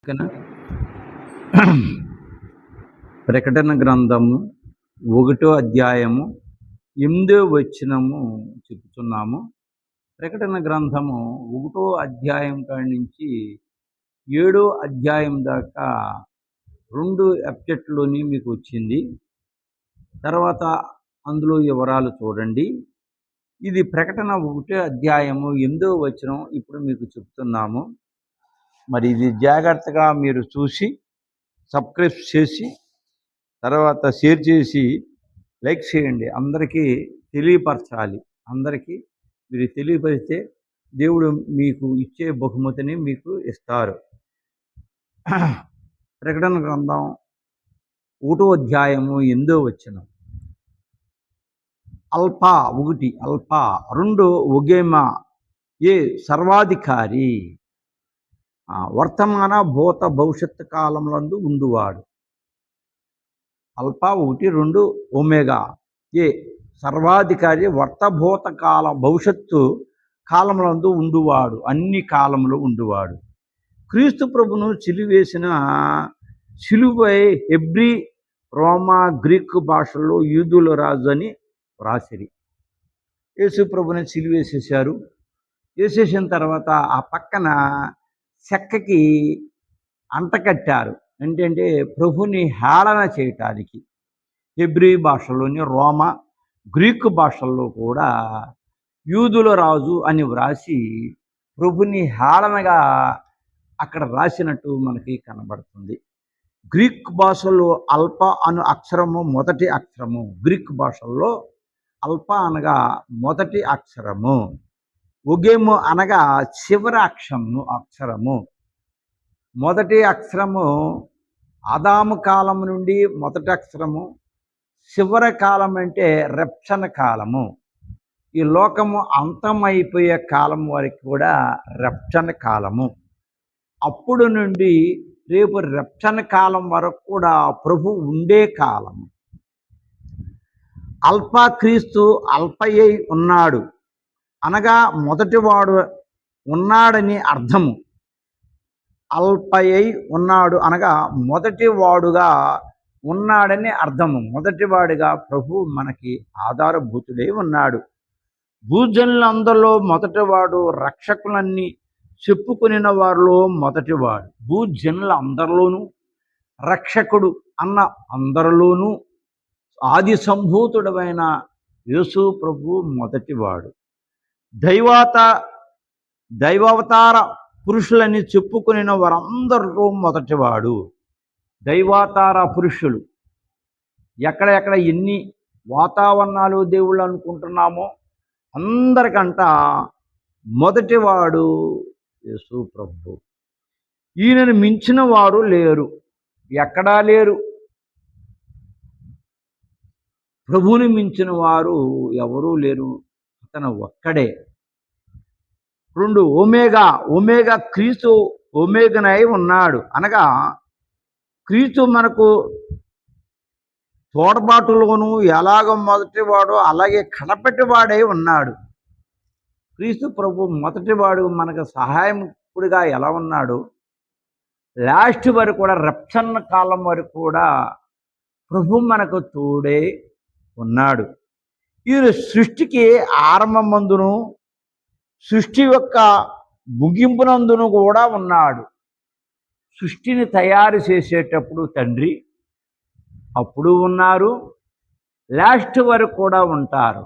ఓకేనా? ప్రకటన గ్రంథము 1వ అధ్యాయము 8వ వచనము చెప్పుతున్నాము. ప్రకటన గ్రంథము 1వ అధ్యాయం కాడి నుంచి 7వ అధ్యాయం దాకా 2 ఎపిసోడ్లోని మీకు వచ్చింది. తర్వాత అందులో వివరాలు చూడండి. ఇది ప్రకటన 1వ అధ్యాయము 8వ వచనం ఇప్పుడు మీకు చెప్తున్నాము. మరి ఇది జాగ్రత్తగా మీరు చూసి సబ్స్క్రైబ్ చేసి తర్వాత షేర్ చేసి లైక్ చేయండి. అందరికీ తెలియపరచాలి. అందరికీ మీరు తెలియపరిస్తే దేవుడు మీకు ఇచ్చే బహుమతిని మీకు ఇస్తారు. ప్రకటన గ్రంథం 1వ అధ్యాయము 8వ వచనం. అల్ఫా 1 అల్ఫా 2 ఒగేమా ఏ సర్వాధికారి వర్తమాన భూత భవిష్యత్తు కాలములందు ఉండువాడు. అల్ఫా 1 2 ఒమేగా ఏ సర్వాధికారి వర్తభూత కాల భవిష్యత్తు కాలములందు ఉండువాడు, అన్ని కాలములు ఉండువాడు. క్రీస్తు ప్రభును సిలువేసిన సిలువై హెబ్రీ రోమా గ్రీకు భాషల్లో యూదుల రాజు అని రాసిరి. యేసు ప్రభుని సిలువేసేసారు. వేసేసిన తర్వాత ఆ పక్కన చెక్కకి అంటకట్టారు. ఏంటంటే ప్రభుని హేళన చేయటానికి. హెబ్రీ భాషలోని రోమా గ్రీకు భాషల్లో కూడా యూదుల రాజు అని వ్రాసి ప్రభుని హేళనగా అక్కడ రాసినట్టు మనకి కనబడుతుంది. గ్రీక్ భాషలో అల్ఫా అను అక్షరము మొదటి అక్షరము. గ్రీక్ భాషల్లో అల్ఫా అనగా మొదటి అక్షరము, ఒగేము అనగా చివరి అక్షరము. మొదటి అక్షరము ఆదాము కాలం నుండి మొదటి అక్షరము, చివరి కాలం అంటే రెప్షన్ కాలము. ఈ లోకము అంతమైపోయే కాలం వరకు కూడా రెప్షన్ కాలము. అప్పుడు నుండి రేపు రెప్షన్ కాలం వరకు కూడా ప్రభు ఉండే కాలము. అల్ఫా క్రీస్తు అల్ఫయై ఉన్నాడు అనగా మొదటివాడు ఉన్నాడని అర్థము. అల్ఫయై ఉన్నాడు అనగా మొదటివాడుగా ఉన్నాడని అర్థము. మొదటివాడిగా ప్రభు మనకి ఆధారభూతుడై ఉన్నాడు. భూజనులందరిలో మొదటివాడు, రక్షకులన్నీ చెప్పుకునిన వారిలో మొదటివాడు. భూజనుల అందరిలోనూ, రక్షకుడు అన్న అందరిలోనూ ఆది సంభూతుడమైన యేసు ప్రభు మొదటివాడు. దైవావతార పురుషులని చెప్పుకునిన వారందరిలో మొదటివాడు. దైవావతార పురుషులు ఎక్కడెక్కడ ఎన్ని వాతావరణాలు దేవుళ్ళు అనుకుంటున్నామో అందరికంట మొదటివాడు యేసు ప్రభు. ఈయనను మించిన వారు లేరు, ఎక్కడా లేరు. ప్రభువుని మించిన వారు ఎవరూ లేరు, అతను ఒక్కడే. 2 ఒమేగా ఒమేగా క్రీస్తు ఒమేగనై ఉన్నాడు అనగా క్రీస్తు మనకు తోడ్పాటులోను ఎలాగ మొదటివాడో అలాగే కడపటివాడై ఉన్నాడు. క్రీస్తు ప్రభు మొదటివాడు మనకు సహాయకుడిగా ఎలా ఉన్నాడు, లాస్ట్ వరకు కూడా రెప్షన్ కాలం వరకు కూడా ప్రభు మనకు తోడే ఉన్నాడు. ఈ సృష్టికి ఆరంభమందును సృష్టి యొక్క ముగింపునందును కూడా ఉన్నాడు. సృష్టిని తయారు చేసేటప్పుడు తండ్రి అప్పుడు ఉన్నారు, లాస్ట్ వరకు కూడా ఉంటారు.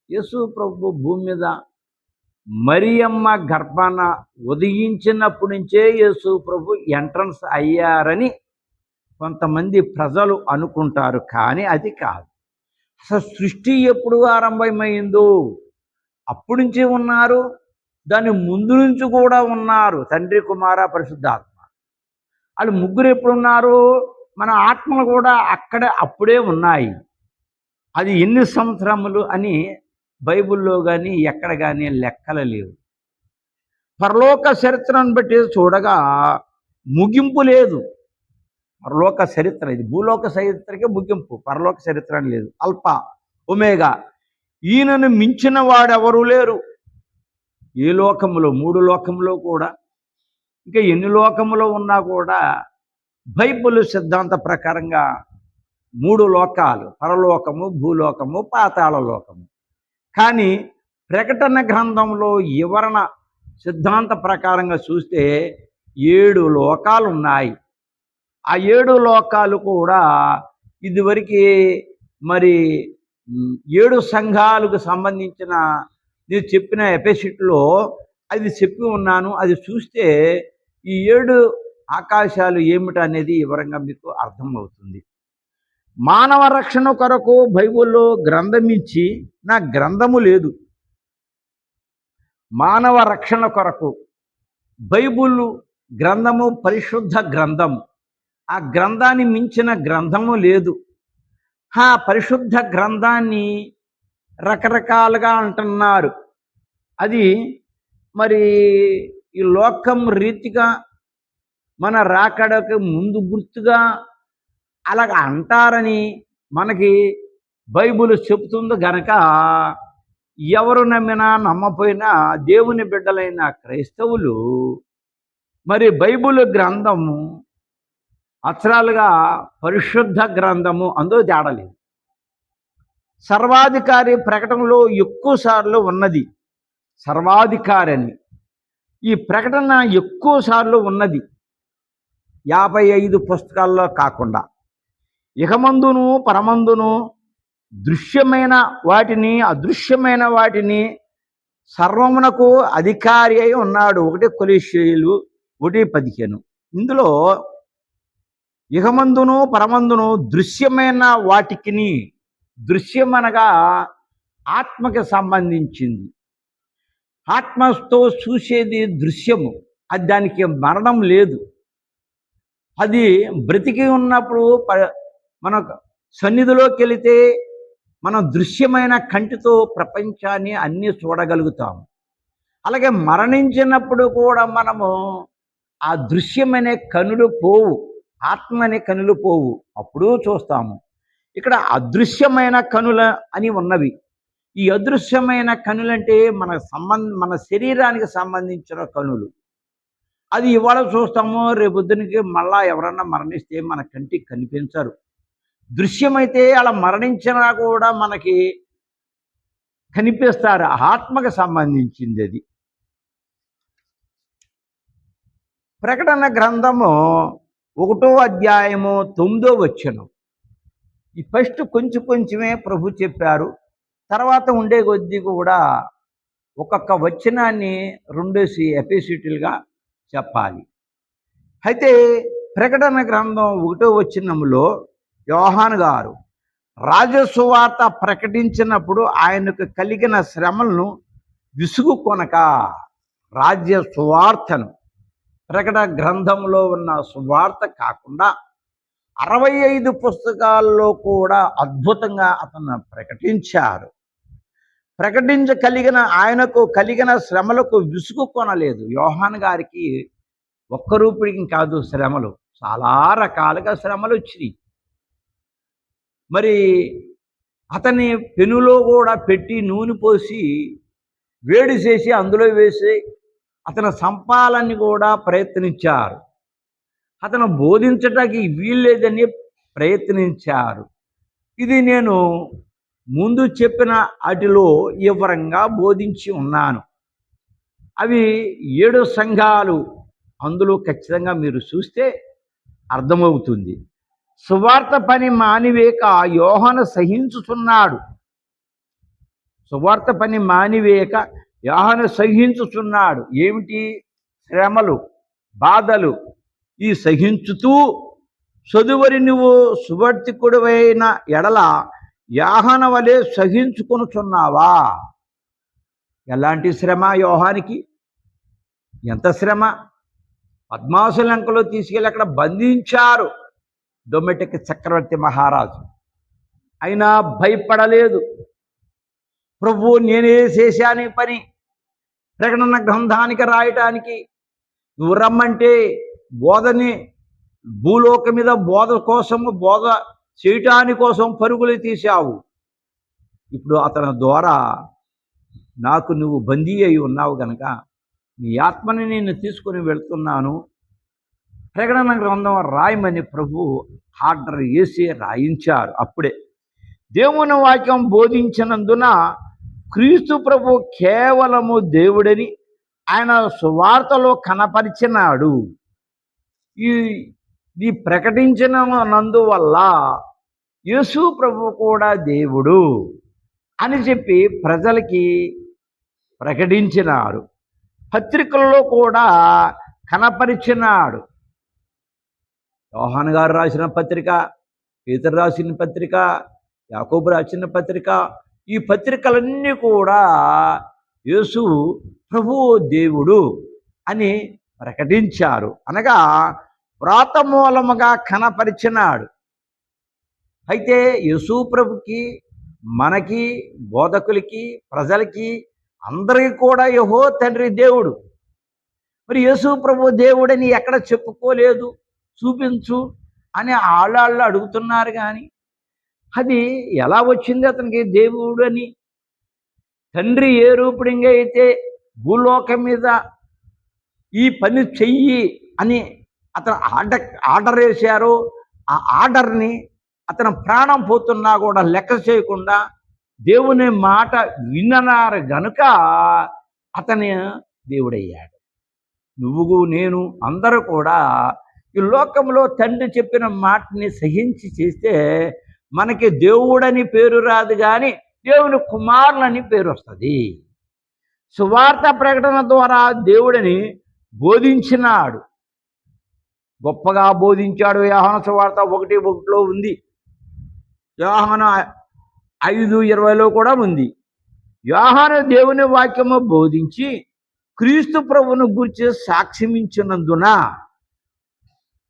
యేసు ప్రభు భూమి మీద మరియమ్మ గర్భాన ఉదయించినప్పటి నుంచే యేసు ప్రభు ఎంట్రన్స్ అయ్యారని కొంతమంది ప్రజలు అనుకుంటారు. కానీ అది కాదు. అసలు సృష్టి ఎప్పుడు ఆరంభమైందో అప్పటి నుంచే ఉన్నారు. దాని ముందు నుంచి కూడా ఉన్నారు. తండ్రి, కుమార, పరిశుద్ధాత్మ వాళ్ళు ముగ్గురు ఎప్పుడున్నారు? మన ఆత్మలు కూడా అప్పుడే ఉన్నాయి. అది ఎన్ని సంవత్సరములు అని బైబిల్లో కానీ ఎక్కడ కానీ లెక్కలు లేవు. పరలోక చరిత్రను బట్టి చూడగా ముగింపు లేదు. పరలోక చరిత్ర ఇది, భూలోక చరిత్రకే ముగింపు, పరలోక చరిత్ర అని లేదు. అల్ఫా ఒమేగా, ఈయనను మించిన వాడెవరూ లేరు. ఏ లోకంలో, 3 లోకంలో కూడా ఇంకా ఎన్ని లోకములో ఉన్నా కూడా బైబిల్ సిద్ధాంత ప్రకారంగా 3 లోకాలు: పరలోకము, భూలోకము, పాతాళ లోకము. కానీ ప్రకటన గ్రంథంలో వివరణ సిద్ధాంత ప్రకారంగా చూస్తే 7 లోకాలు ఉన్నాయి. ఆ 7 లోకాలు కూడా ఇదివరకు మరి 7 సంఘాలకు సంబంధించిన నేను చెప్పిన ఎపిసోడ్లో అది చెప్పి ఉన్నాను. అది చూస్తే ఈ 7 ఆకాశాలు ఏమిటనేది వివరంగా మీకు అర్థమవుతుంది. మానవ రక్షణ కొరకు బైబిల్లో గ్రంథం ఇచ్చి నా గ్రంథము లేదు. మానవ రక్షణ కొరకు బైబిల్ గ్రంథము పరిశుద్ధ గ్రంథం. ఆ గ్రంథాన్ని మించిన గ్రంథము లేదు. ఆ పరిశుద్ధ గ్రంథాన్ని రకరకాలుగా అంటున్నారు. అది మరి ఈ లోకం రీతిగా మన రాకడకు ముందు గుర్తుగా అలాగ అంటారని మనకి బైబిల్ చెబుతుంది గనక ఎవరు నమ్మినా నమ్మపోయినా దేవుని బిడ్డలైన క్రైస్తవులు మరి బైబిల్ గ్రంథము అక్షరాలుగా పరిశుద్ధ గ్రంథము, అందులో తేడలేదు. సర్వాధికారి ప్రకటనలో ఎక్కువ సార్లు ఉన్నది సర్వాధికారి అని. ఈ ప్రకటన ఎక్కువ సార్లు ఉన్నది 55 పుస్తకాల్లో కాకుండా. ఇహమందును పరమందును దృశ్యమైన వాటిని అదృశ్యమైన వాటిని సర్వమునకు అధికారి అయి ఉన్నాడు. 1 కొలస్సీయులు 1:15. ఇందులో ఇహమందును పరమందును దృశ్యమైన వాటికిని, దృశ్యమనగా ఆత్మకి సంబంధించింది. ఆత్మతో చూసేది దృశ్యము. అది దానికి మరణం లేదు. అది బ్రతికి ఉన్నప్పుడు మన సన్నిధిలోకి వెళితే మనం దృశ్యమైన కంటితో ప్రపంచాన్ని అన్నీ చూడగలుగుతాము. అలాగే మరణించినప్పుడు కూడా మనము ఆ దృశ్యమనే కనులు పోవు, ఆత్మ అనే కనులు పోవు, అప్పుడు చూస్తాము. ఇక్కడ అదృశ్యమైన కనుల అని ఉన్నవి. ఈ అదృశ్యమైన కనులంటే మన శరీరానికి సంబంధించిన కనులు. అది ఇవాళ చూస్తాము, రేపొద్దునికి మళ్ళా ఎవరన్నా మరణిస్తే మన కంటికి కనిపించరు. దృశ్యమైతే అలా మరణించినా కూడా మనకి కనిపిస్తారు. ఆత్మకు సంబంధించింది అది. ప్రకటన గ్రంథము 1వ అధ్యాయము 9వ వచనం. ఈ ఫస్ట్ కొంచెం కొంచెమే ప్రభు చెప్పారు. తర్వాత ఉండే కొద్దీ కూడా ఒక్కొక్క వచనాన్ని 2 ఎపిసోడ్లుగా చెప్పాలి. అయితే ప్రకటన గ్రంథం 1వ వచనంలో యోహాను గారు రాజసువార్త ప్రకటించినప్పుడు ఆయనకు కలిగిన శ్రమలను విసుగు కొనక, రాజ్య సువార్తను, ప్రకటన గ్రంథంలో ఉన్న సువార్త కాకుండా 65 పుస్తకాల్లో కూడా అద్భుతంగా అతను ప్రకటించారు. ప్రకటించగలిగిన ఆయనకు కలిగిన శ్రమలకు విసుగు కొనలేదు. యోహాను గారికి ఒక్క రూపుడికి కాదు శ్రమలు, చాలా రకాలుగా శ్రమలు వచ్చినాయి. మరి అతని పెనులో కూడా పెట్టి నూనె పోసి వేడి చేసి అందులో వేసి అతను సంపాలని కూడా ప్రయత్నించారు. అతను బోధించటానికి వీల్లేదని ప్రయత్నించారు. ఇది నేను ముందు చెప్పిన వాటిలో వివరంగా బోధించి ఉన్నాను. అవి 7 సంఘాలు. అందులో ఖచ్చితంగా మీరు చూస్తే అర్థమవుతుంది. సువార్త పని మానివేక యోహాను సహించుచున్నాడు. సువార్త పని మానివేక యోహాను సహించుచున్నాడు. ఏమిటి? శ్రమలు, బాధలు. ఈ సహించుతూ చదువరి నువ్వు సువర్తికుడైన ఎడల యోహాను వలె సహించుకొనుచున్నావా? ఎలాంటి శ్రమ యోహానికి? ఎంత శ్రమ! పద్మాసులంకలో తీసుకెళ్ళి అక్కడ బంధించారు డొమెటిక్ చక్రవర్తి మహారాజు. అయినా భయపడలేదు. ప్రభు నేనే చేశాను పని, ప్రకటన గ్రంథానికి రాయటానికి నువ్వు రమ్మంటే బోధని భూలోకం మీద బోధ కోసము, బోధ చేయటాని కోసం పరుగులు తీశావు. ఇప్పుడు అతని ద్వారా నాకు నువ్వు బందీ అయి ఉన్నావు గనక నీ ఆత్మని నేను తీసుకొని వెళ్తున్నాను, ప్రకటన గ్రంథం రాయమని ప్రభు ఆర్డర్ వేసి రాయించారు. అప్పుడే దేవుని వాక్యం బోధించినందున క్రీస్తు ప్రభు కేవలము దేవుడని ఆయన సువార్తలో కనపరిచినాడు. ఈ ప్రకటించినందువల్ల యేసు ప్రభు కూడా దేవుడు అని చెప్పి ప్రజలకి ప్రకటించినాడు. పత్రికల్లో కూడా కనపరిచినాడు. యోహాను గారు రాసిన పత్రిక, పేతురు రాసిన పత్రిక, యాకోబు రాసిన పత్రిక, ఈ పత్రికలన్నీ కూడా యేసు ప్రభువు దేవుడు అని ప్రకటించారు. అనగా వ్రాత మూలముగా కనపరిచినాడు. అయితే యేసు ప్రభుకి, మనకి, బోధకులకి, ప్రజలకి, అందరికీ కూడా యెహోవా తండ్రి దేవుడు. మరి యేసు ప్రభు దేవుడని ఎక్కడ చెప్పుకోలేదు, చూపించు అని ఆళ్ళు అడుగుతున్నారు. కానీ అది ఎలా వచ్చింది అతనికి దేవుడు అని? తండ్రి ఏ రూపుడింగా అయితే భూలోకం మీద ఈ పని చెయ్యి అని అతను ఆర్డర్ వేశారో, ఆ ఆర్డర్ని అతను ప్రాణం పోతున్నా కూడా లెక్క చేయకుండా దేవుని మాట విన్నారు గనుక అతను దేవుడయ్యాడు. నువ్వు, నేను, అందరూ కూడా ఈ లోకంలో తండ్రి చెప్పిన మాటని సహించి చేస్తే మనకి దేవుడని పేరు రాదు, కానీ దేవుని కుమారులని పేరు వస్తుంది. సువార్త ప్రకటన ద్వారా దేవుడిని బోధించినాడు, గొప్పగా బోధించాడు. యోహాను సువార్త 1:1 ఉంది, యోహాను 5:20 కూడా ఉంది. యోహాను దేవుని వాక్యము బోధించి క్రీస్తు ప్రభువును గురించి సాక్ష్యమించినందున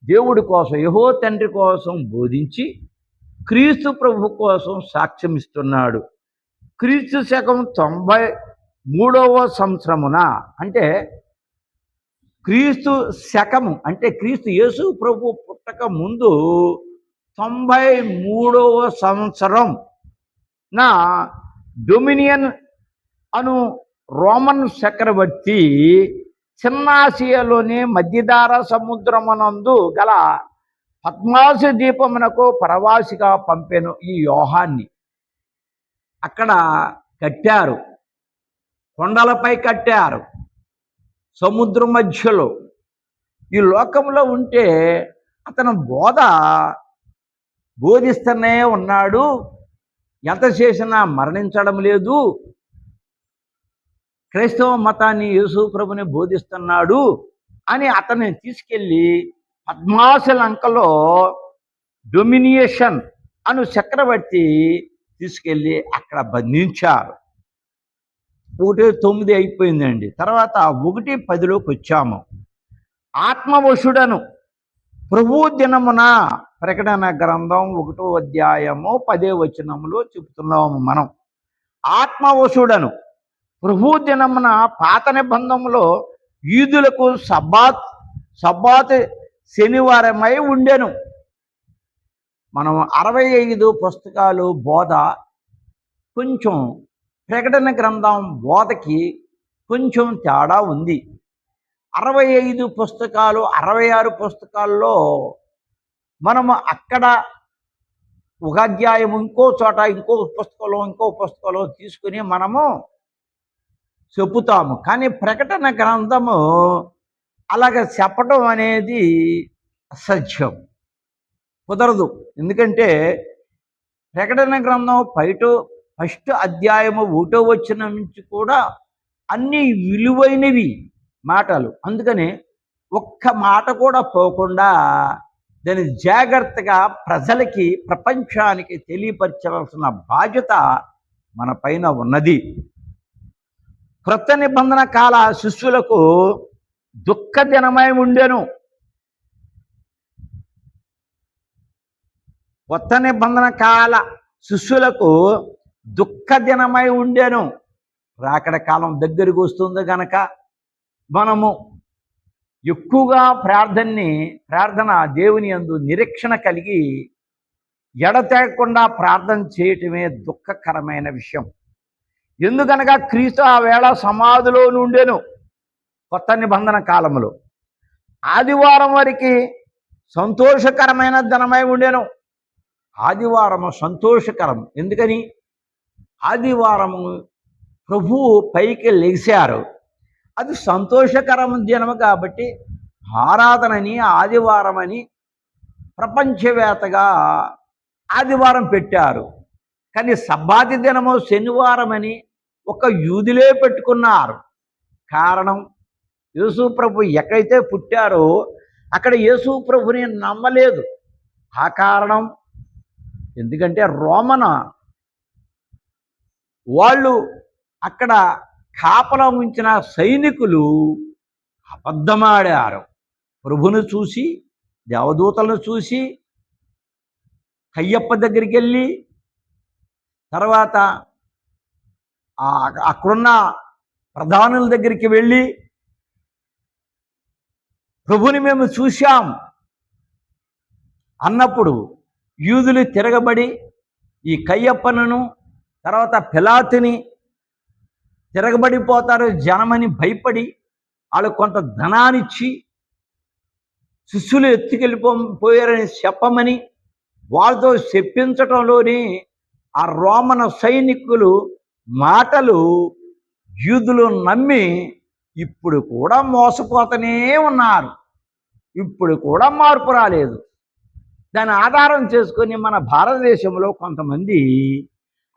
దేవుడి కోసం, యెహోవా తండ్రి కోసం బోధించి క్రీస్తు ప్రభు కోసం సాక్ష్యమిస్తున్నాడు. క్రీస్తు శకం 93వ సంవత్సరమున, అంటే క్రీస్తు శకము అంటే క్రీస్తు యేసు ప్రభు పుట్టక ముందు 93వ సంవత్సరం నా డొమినియన్ అను రోమన్ చక్రవర్తి చిన్నాసియాలోని మధ్యధార సముద్రమునందు గల పద్మాసు ద్వీపమునకు ప్రవాసిగా పంపెను ఈ యోహాన్ని. అక్కడ కట్టారు, కొండలపై కట్టారు, సముద్రం మధ్యలో. ఈ లోకంలో ఉంటే అతను బోధిస్తూనే ఉన్నాడు, ఎంత చేసినా మరణించడం లేదు. క్రైస్తవ మతాన్ని, యేసు ప్రభుని బోధిస్తున్నాడు అని అతన్ని తీసుకెళ్ళి పద్మాసు లంకలో డొమినియేషన్ అను చక్రవర్తి తీసుకెళ్ళి అక్కడ బంధించారు. 1:9 అయిపోయిందండి. తర్వాత 1:10లోకి వచ్చాము. ఆత్మవశుడను ప్రభు దినమున, ప్రకటన గ్రంథం 1వ అధ్యాయము 10వ వచనంలో చెబుతున్నాము మనం. ఆత్మవశుడను ప్రభు దినమున పాత నిబంధనలో యూదులకు సబ్బాతు శనివారమై ఉండెను. మనం 65 పుస్తకాలు బోధ, కొంచెం ప్రకటన గ్రంథం బోధకి కొంచెం తేడా ఉంది. 65 పుస్తకాలు, 66 పుస్తకాల్లో మనము అక్కడ ఒక అధ్యాయం ఇంకో చోట, ఇంకో పుస్తకంలో తీసుకుని మనము చెప్పుతాము. కానీ ప్రకటన గ్రంథము అలాగ చెప్పడం అనేది అసత్యం, కుదరదు. ఎందుకంటే ప్రకటన గ్రంథం ఫస్ట్ అధ్యాయము 1వ వచనం నుంచి కూడా అన్ని విలువైనవి మాటలు. అందుకని ఒక్క మాట కూడా పోకుండా దాన్ని జాగ్రత్తగా ప్రజలకి, ప్రపంచానికి తెలియపరచవలసిన బాధ్యత మన పైన ఉన్నది. క్రొత్త నిబంధన కాల శిష్యులకు దుఃఖ దినమై ఉండెను. కొత్త నిబంధన కాల శిష్యులకు దుఃఖ దినమై ఉండెను. రాకడ కాలం దగ్గరికి వస్తుంది గనక మనము ఎక్కువగా ప్రార్థన దేవుని యందు నిరీక్షణ కలిగి ఎడతెగకుండా ప్రార్థన చేయటమే దుఃఖకరమైన విషయం. ఎందుకనగా క్రీస్తు ఆ వేళ సమాధిలో నుండెను. కొత్త నిబంధన కాలంలో. ఆదివారం వరకు సంతోషకరమైన దినమై ఉండెను. ఆదివారము సంతోషకరం. ఎందుకని? ఆదివారము ప్రభువు పైకి లెగిశారు. అది సంతోషకరం దినము కాబట్టి ఆరాధనని ఆదివారం అని ప్రపంచవేత్తగా ఆదివారం పెట్టారు. కానీ సబ్బాతి దినము శనివారం అని ఒక యూదులే పెట్టుకున్నారు. కారణం, యేసు ప్రభు ఎక్కడైతే పుట్టారో అక్కడ యేసు ప్రభుని నమ్మలేదు. ఆ కారణం ఎందుకంటే రోమన వాళ్ళు అక్కడ కాపలా ఉంచిన సైనికులు అబద్ధమాడారు. ప్రభును చూసి, దేవదూతలను చూసి, కయ్యప్ప దగ్గరికి వెళ్ళి, తర్వాత అక్కడున్న ప్రధానుల దగ్గరికి వెళ్ళి, ప్రభుని మేము చూశాం అన్నప్పుడు యూదులు తిరగబడి ఈ కయ్యప్పను తర్వాత పిలాతుని తిరగబడిపోతారు జనమని భయపడి వాళ్ళు కొంత ధనాన్నిచ్చి శిష్యులు ఎత్తుకెళ్ళిపోయారని చెప్పమని వాళ్ళతో చెప్పించటంలోని ఆ రోమన సైనికులు మాటలు యూదులు నమ్మి ఇప్పుడు కూడా మోసపోతూనే ఉన్నారు. ఇప్పుడు కూడా మార్పు రాలేదు. దాన్ని ఆధారం చేసుకొని మన భారతదేశంలో కొంతమంది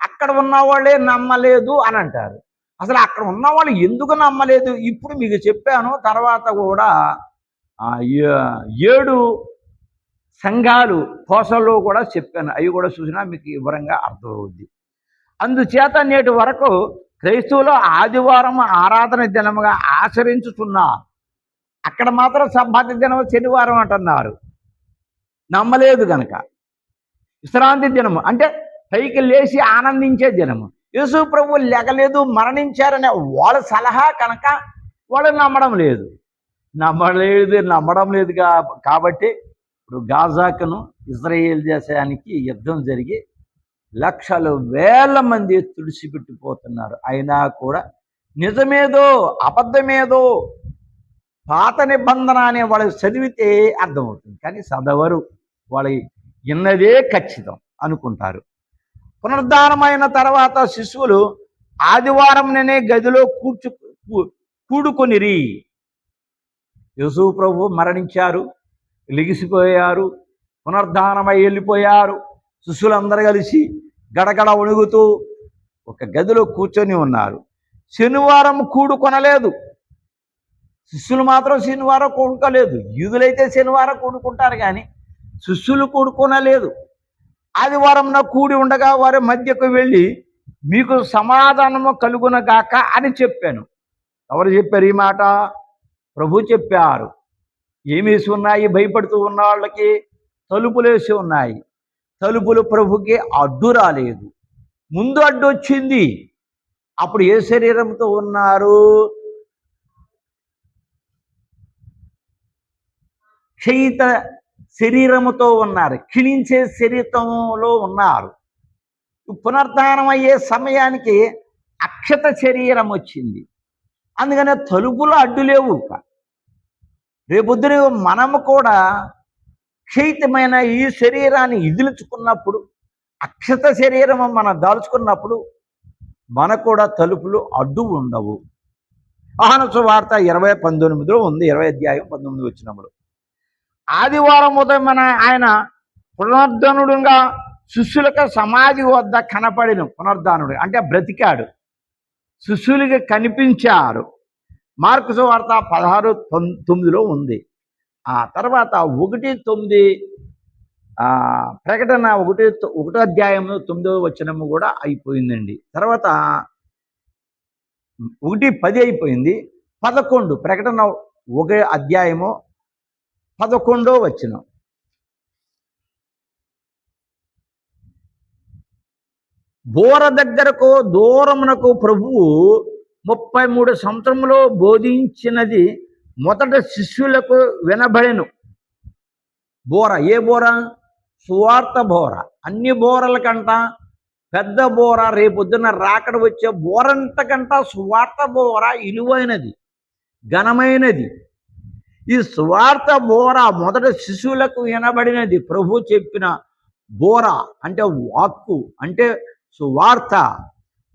అక్కడ ఉన్నవాళ్ళే నమ్మలేదు అని అంటారు. అసలు అక్కడ ఉన్నవాళ్ళు ఎందుకు నమ్మలేదు ఇప్పుడు మీకు చెప్పాను. తర్వాత కూడా 7 సంఘాలు కోసల్లో కూడా చెప్పాను. అవి కూడా చూసినా మీకు వివరంగా అర్థమవుద్ది. అందుచేత నేటి వరకు క్రైస్తవులు ఆదివారం ఆరాధన దినముగా ఆచరించుతున్నారు. అక్కడ మాత్రం సబ్బాతి దినం శనివారం అంటున్నారు. నమ్మలేదు గనక. విశ్రాంతి దినము అంటే పైకి లేచి ఆనందించే దినము. యేసు ప్రభువు లెగలేదు, మరణించారనే వాళ్ళ సలహా కనుక వాళ్ళు నమ్మడం లేదు కాబట్టి ఇప్పుడు గాజాకును ఇజ్రాయేల్ దేశానికి యుద్ధం జరిగి లక్షలు వేల మంది తుడిసిపెట్టిపోతున్నారు. అయినా కూడా నిజమేదో అబద్ధమేదో పాత నిబంధన అనే వాళ్ళు చదివితే అర్థమవుతుంది. కానీ చదవరు. వాళ్ళు ఇన్నదే ఖచ్చితం అనుకుంటారు. పునరుద్ధానమైన తర్వాత శిశువులు ఆదివారంనే గదిలో కూడుకొనిరి. యేసు ప్రభు మరణించారు, లెగిసిపోయారు, పునరుద్ధానమై వెళ్ళిపోయారు. శిశువులందరూ కలిసి గడగడ వణుగుతూ ఒక గదిలో కూర్చొని ఉన్నారు. శనివారం కూడుకొనలేదు. శిష్యులు మాత్రం శనివారం కూడుకోలేదు. యూదులైతే శనివారం కూడుకుంటారు కానీ శిష్యులు కూడుకోనలేదు. ఆదివారం కూడి ఉండగా వారి మధ్యకు వెళ్ళి మీకు సమాధానము కలుగునగాక అని చెప్పాను. ఎవరు చెప్పారు ఈ మాట? ప్రభు చెప్పారు. ఏమేసి ఉన్నాయి? భయపడుతూ ఉన్న వాళ్ళకి తలుపులేసి ఉన్నాయి. తలుపులు ప్రభుకి అడ్డు రాలేదు, ముందు అడ్డు వచ్చింది. అప్పుడు ఏ శరీరంతో ఉన్నారు? క్షయిత శరీరముతో ఉన్నారు, క్షీణించే శరీరంలో ఉన్నారు. పునరుద్ధానం అయ్యే సమయానికి అక్షత శరీరం వచ్చింది. అందుకనే తలుపులు అడ్డు లేవు. రేపొద్దున మనము కూడా క్షయితమైన ఈ శరీరాన్ని ఇదిలించుకున్నప్పుడు, అక్షత శరీరము మనం దాల్చుకున్నప్పుడు మనకు కూడా తలుపులు అడ్డు ఉండవు. యోహాను సువార్త 20:19 ఉంది. 20 అధ్యాయం 19 వచనములు. ఆదివారం ఉదయం ఆయన పునరుద్ధనుడుగా శిష్యులకు సమాధి వద్ద కనపడిన. పునరుద్ధానుడు అంటే బ్రతికాడు, శిష్యులకి కనిపించారు. మార్కు సువార్త 16:9 ఉంది. ఆ తర్వాత 1:9 ప్రకటన 1 అధ్యాయము 9వ వచనము కూడా అయిపోయిందండి. తర్వాత 1:10 అయిపోయింది. 11 ప్రకటన 1 అధ్యాయము 11వ వచనం. బోర దగ్గరకు దూరమునకు ప్రభువు 33 సంవత్సరంలో బోధించినది మొదట శిష్యులకు వినబడెను. బోర ఏ బోర? సువార్త బోర. అన్ని బోరల కంట పెద్ద బోర, రేపొద్దున రాకడ వచ్చే బోరంతకంట సువార్త బోర విలువైనది. ఘనమైనది. ఈ సువార్త బోర మొదట శిశువులకు వినబడినది. ప్రభు చెప్పిన బోర అంటే వాక్కు, అంటే సువార్త.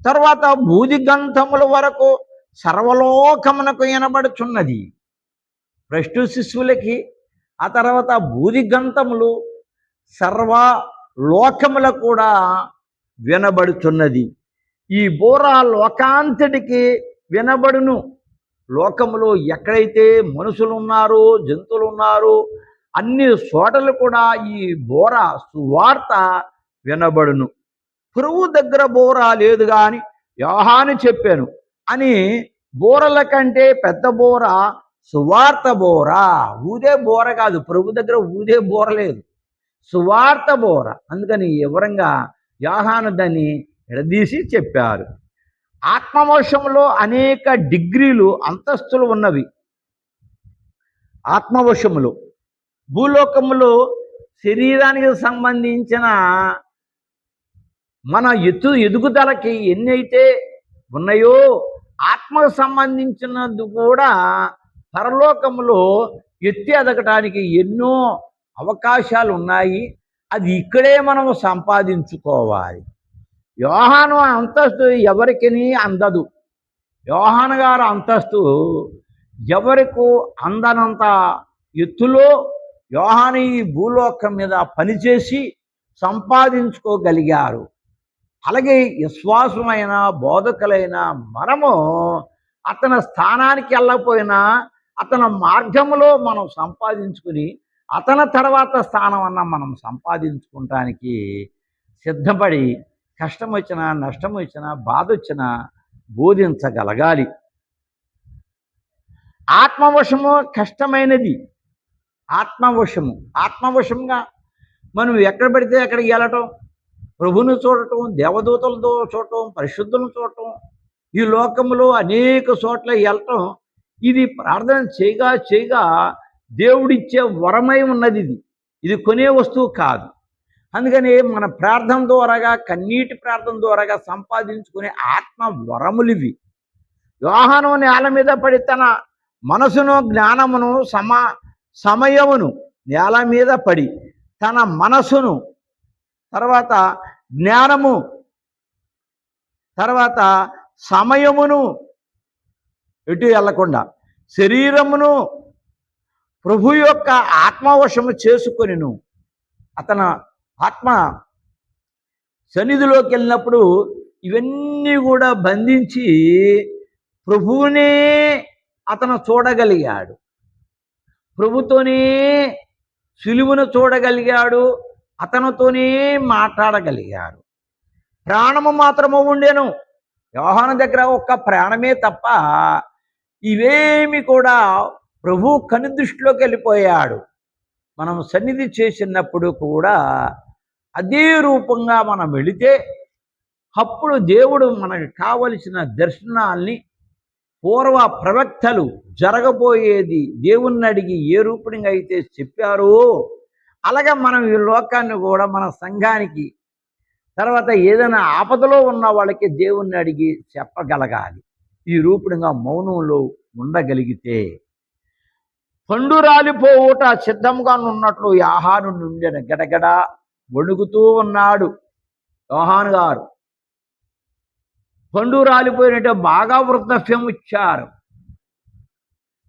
తర్వాత భూదిగంధముల వరకు సర్వలోకమునకు వినబడుచున్నది భ్రష్టు శిశువులకి. ఆ తర్వాత భూదిగంధములు సర్వ లోకములకు కూడా వినబడుచున్నది. ఈ బోర లోకాంతటికి వినబడును. లోకములో ఎక్కడైతే మనుషులు ఉన్నారో, జంతువులు ఉన్నారో, అన్ని చోటలు కూడా ఈ బోర సువార్త వినబడును. ప్రభు దగ్గర బోర లేదు కానీ యోహాను చెప్పాను అని. బోరల కంటే పెద్ద బోర సువార్త బోర. ఊదే బోర కాదు, ప్రభు దగ్గర ఊదే బోర లేదు, సువార్త బోర. అందుకని వివరంగా యోహాను దాన్ని ఎడదీసి చెప్పారు. ఆత్మవశంలో అనేక డిగ్రీలు, అంతస్తులు ఉన్నవి. ఆత్మవశములో భూలోకములో శరీరానికి సంబంధించిన మన ఎదుగుదలకి ఎన్నైతే ఉన్నాయో, ఆత్మకు సంబంధించినది కూడా పరలోకములో ఎత్తి ఎదగటానికి ఎన్నో అవకాశాలు ఉన్నాయి. అది ఇక్కడే మనం సంపాదించుకోవాలి. యోహాను అంతస్తు ఎవరికి అందదు. యోహాను గారు అంతస్తు ఎవరికి అందనంత ఎత్తులో యోహాను ఈ భూలోకం మీద పనిచేసి సంపాదించుకోగలిగారు. అలాగే విశ్వాసమైన బోధకులైన మనము అతని స్థానానికి వెళ్ళకపోయినా అతని మార్గంలో మనం సంపాదించుకుని అతని తర్వాత స్థానం అన్న మనం సంపాదించుకోవటానికి సిద్ధపడి కష్టం వచ్చినా, నష్టం వచ్చినా, బాధ వచ్చినా బోధించగలగాలి. ఆత్మవశము కష్టమైనది. ఆత్మవశంగా మనం ఎక్కడ పడితే అక్కడికి వెళ్ళటం, ప్రభువును చూడటం, దేవదూతలతో చూడటం, పరిశుద్ధులను చూడటం, ఈ లోకంలో అనేక చోట్ల వెళ్ళటం, ఇది ప్రార్థన చేయగా దేవుడిచ్చే వరమై ఉన్నది. ఇది కొనే వస్తువు కాదు. అందుకని మన ప్రార్థన ద్వారాగా, కన్నీటి ప్రార్థన ద్వారాగా సంపాదించుకునే ఆత్మ వరములు ఇవి. యోహాను నేల మీద పడి తన మనసును, జ్ఞానమును, సమయమును నేల మీద పడి తన మనసును, తర్వాత జ్ఞానము, తర్వాత సమయమును ఎటు వెళ్ళకుండా శరీరమును ప్రభు యొక్క ఆత్మవశము చేసుకొనిను. అతను ఆత్మ సన్నిధిలోకి వెళ్ళినప్పుడు ఇవన్నీ కూడా బంధించి ప్రభువునే అతను చూడగలిగాడు. ప్రభుతోనే సులువును చూడగలిగాడు. అతనితోనే మాట్లాడగలిగాడు. ప్రాణము మాత్రము ఉండేను. యోహాను దగ్గర ఒక్క ప్రాణమే తప్ప ఇవేమి కూడా ప్రభు కనుదృష్టిలోకి వెళ్ళిపోయాడు. మనం సన్నిధి చేసినప్పుడు కూడా అదే రూపంగా మనం వెళితే అప్పుడు దేవుడు మనకు కావలసిన దర్శనాల్ని పూర్వ ప్రవక్తలు జరగబోయేది దేవుణ్ణి అడిగి ఏ రూపంగా అయితే చెప్పారో అలాగే మనం ఈ లోకాన్ని కూడా మన సంఘానికి, తర్వాత ఏదైనా ఆపదలో ఉన్న వాళ్ళకి దేవుణ్ణి అడిగి చెప్పగలగాలి. ఈ రూపంగా మౌనంలో ఉండగలిగితే పండు రాలిపోవుట సిద్ధంగా ఉన్నట్లు యోహాను నుండి గడగడ వణుకుతూ ఉన్నాడు. యోహాను గారు పండు రాలిపోయినట్టు బాగా వృద్ధాప్యం ఇచ్చారు.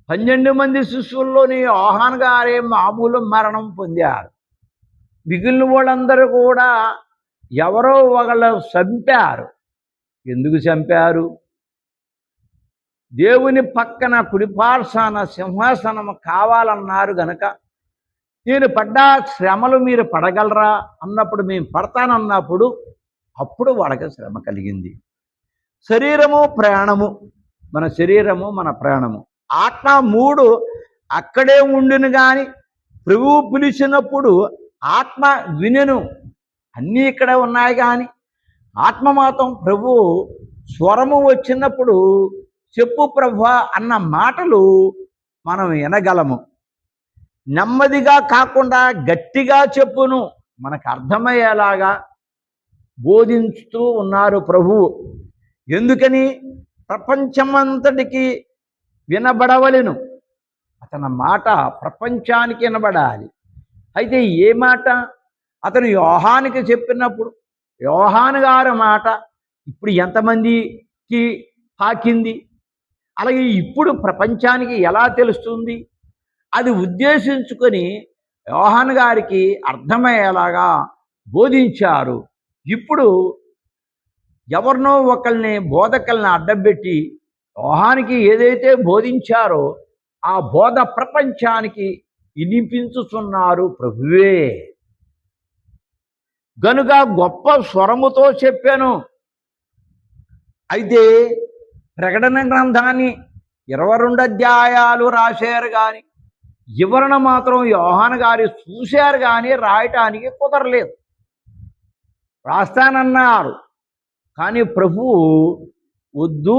12 మంది శిష్యుల్లోని యోహాను గారే మామూలు మరణం పొందారు. మిగిలిన వాళ్ళందరూ కూడా ఎవరో ఒకళ్ళు చంపారు. ఎందుకు చంపారు? దేవుని పక్కన కుడిపార్శ్వాన సింహాసనం కావాలన్నారు గనక, నేను పడ్డా శ్రమలు మీరు పడగలరా అన్నప్పుడు, మేము పడతానన్నప్పుడు అప్పుడు వాళ్ళకి శ్రమ కలిగింది. శరీరము, ప్రాణము, మన శరీరము, మన ప్రాణము, ఆత్మ 3 అక్కడే ఉండును కానీ ప్రభువు పిలిచినప్పుడు ఆత్మ వినెను. అన్నీ ఇక్కడే ఉన్నాయి కానీ ఆత్మ మాత్రం ప్రభు స్వరము వచ్చినప్పుడు చెప్పు ప్రభువా అన్న మాటలు మనం వినగలము. నెమ్మదిగా కాకుండా గట్టిగా చెప్పును, మనకు అర్థమయ్యేలాగా బోధించుతూ ఉన్నారు ప్రభువు. ఎందుకని? ప్రపంచమంతటికి వినబడవలెను. అతని మాట ప్రపంచానికి వినబడాలి. అయితే ఏ మాట? అతను యోహానికి చెప్పినప్పుడు యోహాను గారి మాట ఇప్పుడు ఎంతమందికి పాకింది? అలాగే ఇప్పుడు ప్రపంచానికి ఎలా తెలుస్తుంది? అది ఉద్దేశించుకొని యోహాను గారికి అర్థమయ్యేలాగా బోధించారు. ఇప్పుడు ఎవరినో ఒకరిని బోధకుల్ని అడ్డంపెట్టి యోహానికి ఏదైతే బోధించారో ఆ బోధ ప్రపంచానికి వినిపించుతున్నారు ప్రభువే. గనుక గొప్ప స్వరముతో చెప్పాను. అయితే ప్రకటన గ్రంథాన్ని 22 అధ్యాయాలు రాశారు కానీ వివరణ మాత్రం యోహాను గారు చూశారు కానీ రాయటానికి కుదరలేదు. రాస్తానన్నారు కానీ ప్రభువు వద్దు,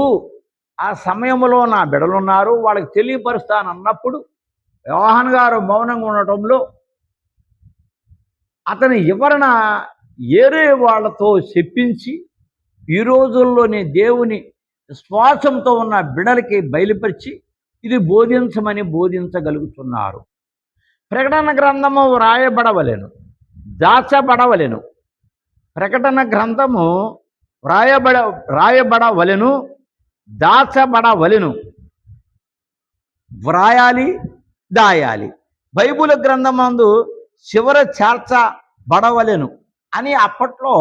ఆ సమయంలో నా బిడలున్నారు వాళ్ళకి తెలియపరుస్తానన్నప్పుడు యోహాను గారు మౌనంగా ఉండటంలో అతని వివరణ ఏరే వాళ్ళతో చెప్పించి ఈ రోజుల్లోనే దేవుని విశ్వాసంతో ఉన్న బిడలకి బయలుపరిచి ఇది బోధించమని బోధించగలుగుతున్నారు. ప్రకటన గ్రంథము వ్రాయబడవలెను, దాచబడవలెను. ప్రకటన గ్రంథము రాయబడవలెను, దాచబడవలెను. వ్రాయాలి, దాయాలి. బైబిల్ గ్రంథమందు చివర చేర్చబడవలెను అని అప్పట్లో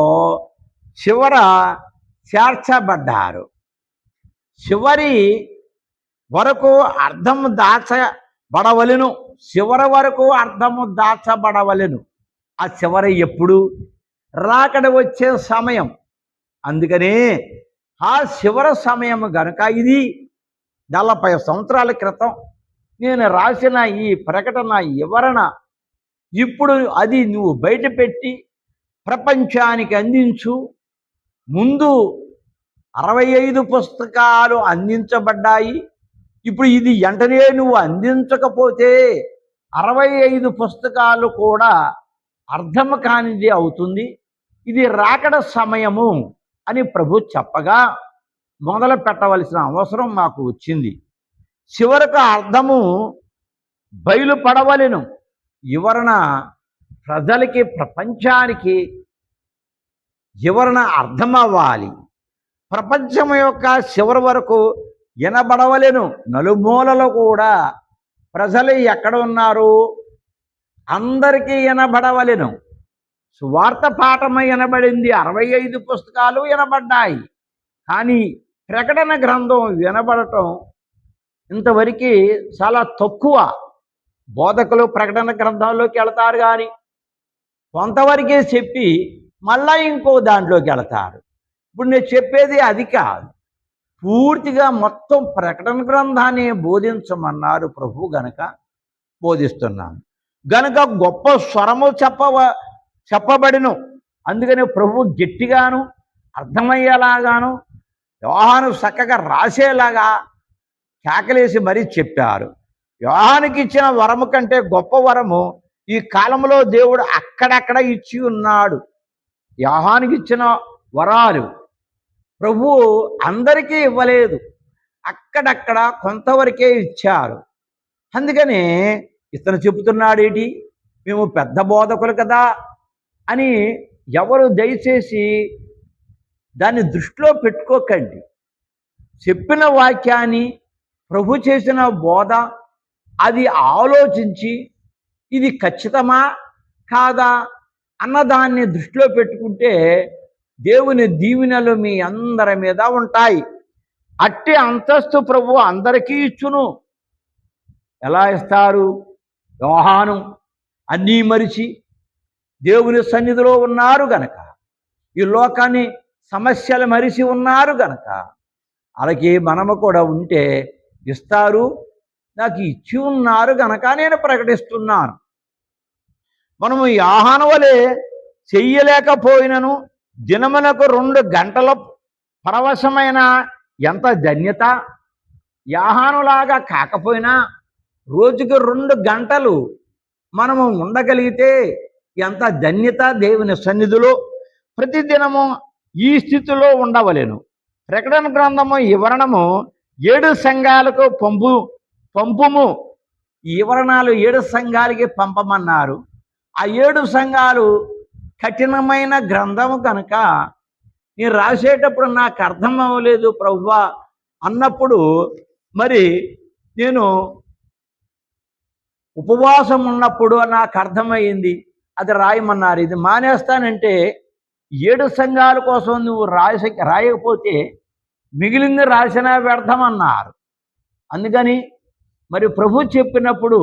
చివర చేర్చబడ్డారు. చివరి వరకు అర్థము దాచబడవలెను, చివరి వరకు అర్థము దాచబడవలెను. ఆ చివరి ఎప్పుడు? రాకడ వచ్చే సమయం. అందుకనే ఆ చివరి సమయం గనుక ఇది 40 సంవత్సరాల క్రితం నేను రాసిన ఈ ప్రకటన వివరణ ఇప్పుడు అది నువ్వు బయటపెట్టి ప్రపంచానికి అందించు. ముందు 65 పుస్తకాలు అందించబడ్డాయి. ఇప్పుడు ఇది వెంటనే నువ్వు అందించకపోతే 65 పుస్తకాలు కూడా అర్థం కానిది అవుతుంది. ఇది రాకడ సమయము అని ప్రభు చెప్పగా మొదలు పెట్టవలసిన అవసరం మాకు వచ్చింది. చివరకు అర్థము బయలుపడవలెను. వివరణ ప్రజలకి, ప్రపంచానికి వివరణ అర్థమవ్వాలి. ప్రపంచం యొక్క చివరి వరకు వినబడవలెను. నలుమూలలో కూడా ప్రజలు ఎక్కడ ఉన్నారు అందరికీ వినబడవలెను. సువార్త పాఠమై వినబడింది. 65 పుస్తకాలు వినబడ్డాయి. కానీ ప్రకటన గ్రంథం వినబడటం ఇంతవరకు చాలా తక్కువ. బోధకులు ప్రకటన గ్రంథంలోకి వెళతారు కానీ కొంతవరకే చెప్పి మళ్ళా ఇంకో దాంట్లోకి వెళతారు. ఇప్పుడు నేను చెప్పేది అది కాదు. పూర్తిగా మొత్తం ప్రకటన గ్రంథాన్ని బోధించమన్నారు ప్రభు, గనక బోధిస్తున్నాను. గనక గొప్ప స్వరము చెప్పబడిను. అందుకని ప్రభు గట్టిగాను అర్థమయ్యేలాగాను యోహాను చక్కగా రాసేలాగా కేకలేసి మరీ చెప్పారు. యోహానుకి ఇచ్చిన వరము కంటే గొప్ప వరము ఈ కాలంలో దేవుడు అక్కడక్కడ ఇచ్చి ఉన్నాడు. యోహానుకి ఇచ్చిన వరాలు ప్రభు అందరికీ ఇవ్వలేదు, అక్కడక్కడ కొంతవరకే ఇచ్చారు. అందుకని ఇతను చెబుతున్నాడేటి, మేము పెద్ద బోధకులు కదా అని ఎవరు దయచేసి దాన్ని దృష్టిలో పెట్టుకోకండి. చెప్పిన వాక్యాన్ని, ప్రభు చేసిన బోధ అది ఆలోచించి ఇది ఖచ్చితమా కాదా అన్నదాన్ని దృష్టిలో పెట్టుకుంటే దేవుని దీవెనలు మీ అందరి మీద ఉంటాయి. అట్టి అంతస్తు ప్రభు అందరికీ ఇచ్చును. ఎలా ఇస్తారు? యోహాను అన్నీ మరిచి దేవుని సన్నిధిలో ఉన్నారు గనక, ఈ లోకాన్ని సమస్యలు మరిచి ఉన్నారు గనక, అలాగే మనము కూడా ఉంటే ఇస్తారు. నాకు ఇచ్చి ఉన్నారు గనక నేను ప్రకటిస్తున్నాను. మనము యోహాను వలె చెయ్యలేకపోయినను దినమునకు 2 గంటల పరవశమైన ఎంత ధన్యత. యోహానులాగా కాకపోయినా రోజుకి 2 గంటలు మనము ఉండగలిగితే ఎంత ధన్యత. దేవుని సన్నిధిలో ప్రతిదినము ఈ స్థితిలో ఉండవలెను. ప్రకటన గ్రంథము వివరణము 7 సంఘాలకు పంపుము. ఈ వివరణలు 7 సంఘాలకి పంపమన్నారు. ఆ 7 సంఘాలు కఠినమైన గ్రంథము కనుక నేను రాసేటప్పుడు నాకు అర్థం అవ్వలేదు ప్రభువా అన్నప్పుడు మరి నేను ఉపవాసం ఉన్నప్పుడు నాకు అర్థమైంది, అది రాయమన్నారు. ఇది మానేస్తానంటే 7 సంఘాల కోసం నువ్వు రాయకపోతే మిగిలింది రాసినా వ్యర్థమన్నారు. అందుకని మరి ప్రభు చెప్పినప్పుడు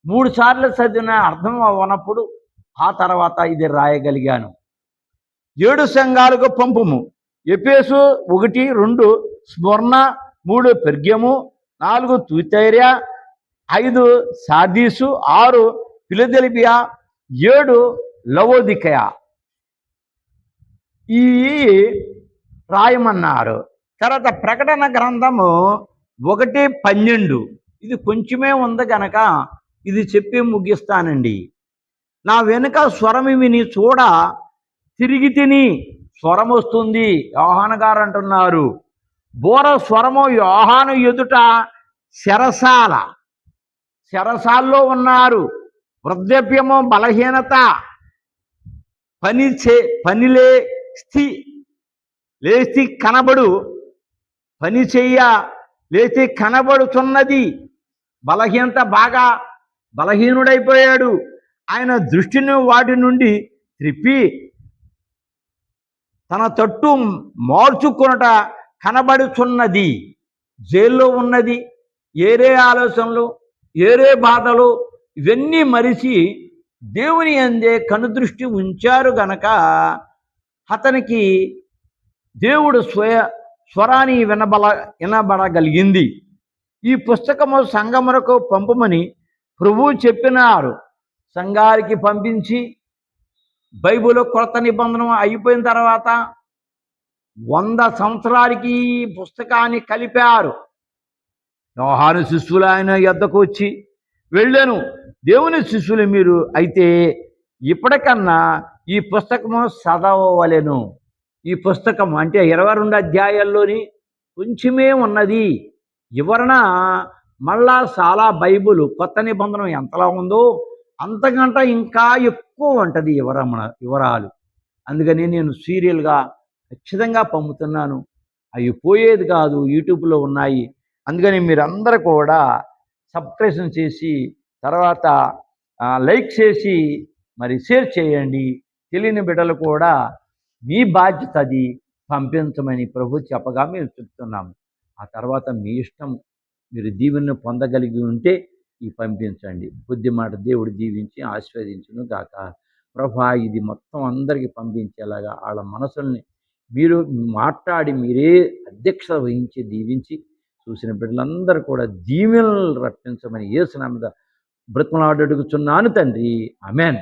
3 సార్లు చదివిన అర్థం అవ్వనప్పుడు ఆ తర్వాత ఇది రాయగలిగాను. 7 సంఘాలకు పంపుము. ఎఫెసు 1, 2 స్మరణ, 3 పెర్గము, 4 తుయతైర, 5 సార్దీసు, 6 ఫిలదెల్ఫియా, 7 లవోదికయ ఈ రాయమన్నారు. తర్వాత ప్రకటన గ్రంథము 1:12 ఇది కొంచెమే ఉంది కనుక ఇది చెప్పి ముగిస్తానండి. నా వెనుక స్వరం విని చూడ తిరిగి తిని స్వరం వస్తుంది. యోహాను గారు అంటున్నారు, బోర స్వరము యోహాను ఎదుట చెరసాల్లో ఉన్నారు. వృద్ధాప్యము, బలహీనత, లేచి కనబడు, పని చెయ్య లేచి కనబడుతున్నది. బలహీనత, బాగా బలహీనుడైపోయాడు. ఆయన దృష్టిని వాటి నుండి త్రిప్పి తన తట్టు మార్చుకొనుట కనబడుచున్నది. జైల్లో ఉన్నది, ఏరే ఆలోచనలు, ఏరే బాధలు, ఇవన్నీ మరిచి దేవుని అందే కనుదృష్టి ఉంచారు గనక అతనికి దేవుడు స్వరాన్ని వినబడగలిగింది. ఈ పుస్తకము సంఘములకు పంపమని ప్రభువు చెప్పినారు. సంఘానికి పంపించి బైబిల్ కొత్త నిబంధన అయిపోయిన తర్వాత 100 సంవత్సరాలకి ఈ పుస్తకాన్ని కలిపారు. యోహాను శిష్యులు ఆయన యొద్దకు వచ్చి, వెళ్ళాను దేవుని శిష్యులు మీరు అయితే ఇప్పటికన్నా ఈ పుస్తకము చదవవలెను. ఈ పుస్తకం అంటే 22 అధ్యాయాల్లోని కొంచెమే ఉన్నది వివరణ. మళ్ళా చాలా బైబుల్ కొత్త నిబంధన ఎంతలా ఉందో అంతకంటే ఇంకా ఎక్కువ ఉంటుంది వివరాలు. అందుకని నేను సీరియల్గా ఖచ్చితంగా పంపుతున్నాను. అవి పోయేది కాదు, యూట్యూబ్లో ఉన్నాయి. అందుకని మీరందరూ కూడా సబ్స్క్రిప్షన్ చేసి తర్వాత లైక్ చేసి మరి షేర్ చేయండి. తెలియని బిడ్డలు కూడా మీ బాధ్యత అది పంపించమని ప్రభు చెప్పగా మేము చెప్తున్నాము. ఆ తర్వాత మీ ఇష్టం, మీరు దీవెనను పొందగలిగి ఉంటే ఈ పంపించండి. బుద్ధి మాట దేవుడు దీవించి ఆశీర్వదించును గాక. ప్రభా ఇది మొత్తం అందరికీ పంపించేలాగా వాళ్ళ మనసుల్ని మీరు మాట్లాడి మీరే అధ్యక్షత వహించి దీవించి చూసిన బిడ్డలందరూ కూడా దీవెనలు రప్పించమని యేసు నామమున బ్రతిమలాడి అడుగుచున్నాను తండ్రి. ఆమేన్.